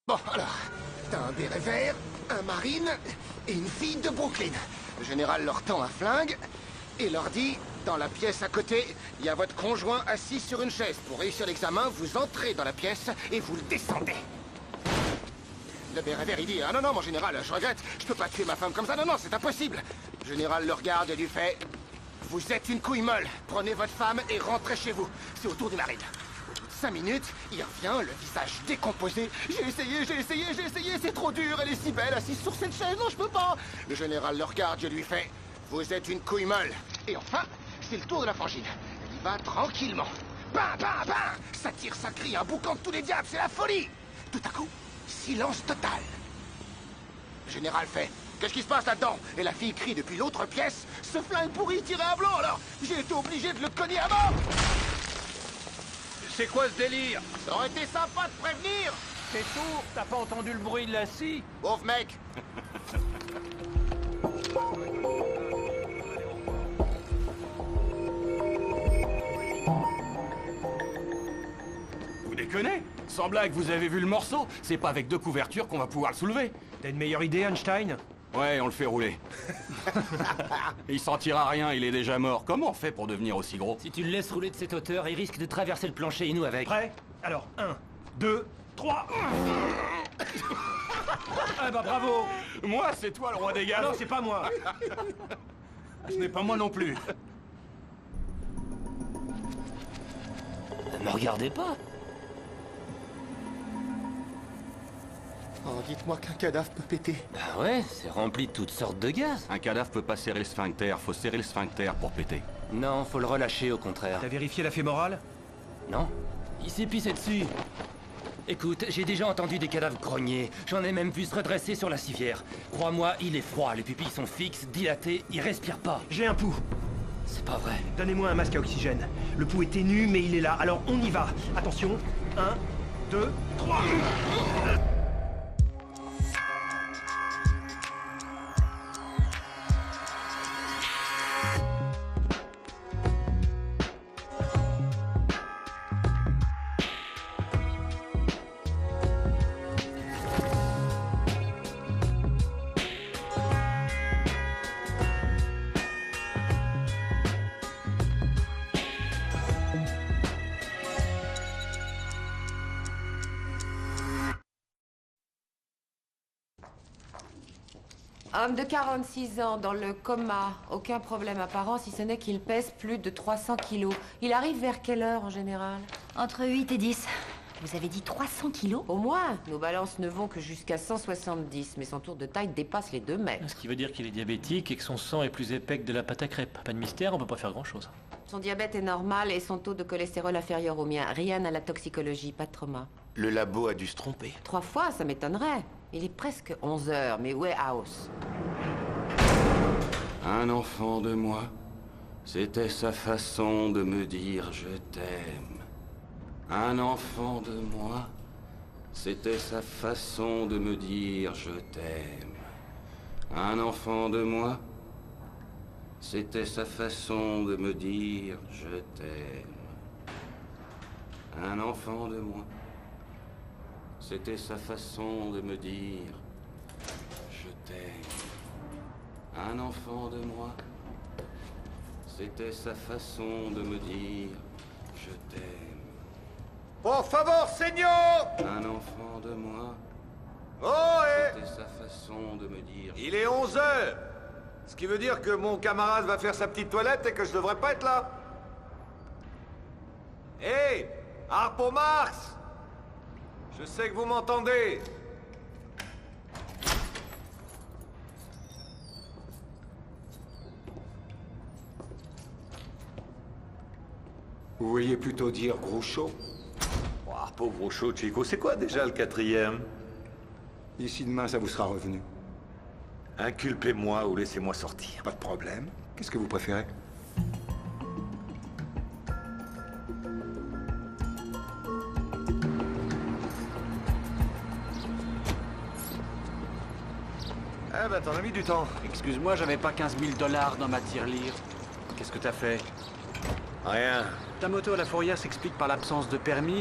Bon, alors, t'as un béret vert, un marine et une fille de Brooklyn. Le général leur tend un flingue et leur dit, dans la pièce à côté, il y a votre conjoint assis sur une chaise. Pour réussir l'examen, vous entrez dans la pièce et vous le descendez. Le béret vert, il dit, ah non, non, mon général, je regrette, je peux pas tuer ma femme comme ça, non, non, c'est impossible. Le général le regarde et lui fait, vous êtes une couille molle, prenez votre femme et rentrez chez vous. C'est au tour du marine. 5 minutes, il revient, le visage décomposé. J'ai essayé, c'est trop dur, elle est si belle, assise sur cette chaise, non, je peux pas. Le général le regarde et lui fait, vous êtes une couille molle. Et enfin, c'est le tour de la frangine. Elle y va tranquillement. Bam, bam, bam. Ça tire, ça crie, un boucan de tous les diables, c'est la folie. Tout à coup, silence total. Le général fait, qu'est-ce qui se passe là-dedans? Et la fille crie depuis l'autre pièce, ce flingue pourri tiré à blanc, alors j'ai été obligé de le cogner à mort. C'est quoi ce délire? Ça aurait été sympa de prévenir. T'es sourd? T'as pas entendu le bruit de la scie? Pauvre mec. Vous déconnez? Sans blague, vous avez vu le morceau? C'est pas avec 2 couvertures qu'on va pouvoir le soulever. T'as une meilleure idée, Einstein? Ouais, on le fait rouler. Il sentira rien, il est déjà mort. Comment on fait pour devenir aussi gros? Si tu le laisses rouler de cette hauteur, il risque de traverser le plancher et nous avec. Prêt? Alors, 1, 2, 3... Ah bah bravo! Moi, c'est toi le roi des gars. Non, c'est pas moi! Ce n'est pas moi non plus. Ne me regardez pas. Oh, dites-moi qu'un cadavre peut péter. Bah ouais, c'est rempli de toutes sortes de gaz. Un cadavre peut pas serrer le sphincter, faut serrer le sphincter pour péter. Non, faut le relâcher au contraire. T'as vérifié la fémorale? Non, il s'est pissé dessus. Écoute, j'ai déjà entendu des cadavres grogner. J'en ai même vu se redresser sur la civière. Crois-moi, il est froid, les pupilles sont fixes, dilatées, il respire pas. J'ai un pouls. C'est pas vrai. Donnez-moi un masque à oxygène. Le pouls est ténu, mais il est là. Alors on y va. Attention. 1, 2, 3... Homme de 46 ans, dans le coma. Aucun problème apparent, si ce n'est qu'il pèse plus de 300 kilos. Il arrive vers quelle heure, en général? Entre 8 et 10. Vous avez dit 300 kilos? Au moins. Nos balances ne vont que jusqu'à 170, mais son tour de taille dépasse les 2 mètres. Ce qui veut dire qu'il est diabétique et que son sang est plus épais que de la pâte à crêpes. Pas de mystère, on peut pas faire grand-chose. Son diabète est normal et son taux de cholestérol inférieur au mien. Rien à la toxicologie, pas de trauma. Le labo a dû se tromper. 3 fois, ça m'étonnerait. Il est presque 11 heures, mais où est House? Un enfant de moi, c'était sa façon de me dire je t'aime. Un enfant de moi, c'était sa façon de me dire je t'aime. Un enfant de moi, c'était sa façon de me dire je t'aime. Un enfant de moi, c'était sa façon de me dire je t'aime. Un enfant de moi, c'était sa façon de me dire je t'aime. Por favor, señor! Un enfant de moi, Oh, c'était sa façon de me dire. Il est 11 heures! Ce qui veut dire que mon camarade va faire sa petite toilette et que je devrais pas être là. Hé! Harpo Marx! Je sais que vous m'entendez. Vous vouliez plutôt dire Groucho? Oh, pauvre Groucho, Chico, c'est quoi déjà le 4e? D'ici demain, ça vous sera revenu. Inculpez-moi ou laissez-moi sortir. Pas de problème. Qu'est-ce que vous préférez? Eh ben, t'en as mis du temps. Excuse-moi, j'avais pas 15 000 $ dans ma tirelire. Qu'est-ce que t'as fait? Rien. Ta moto à la fourrière s'explique par l'absence de permis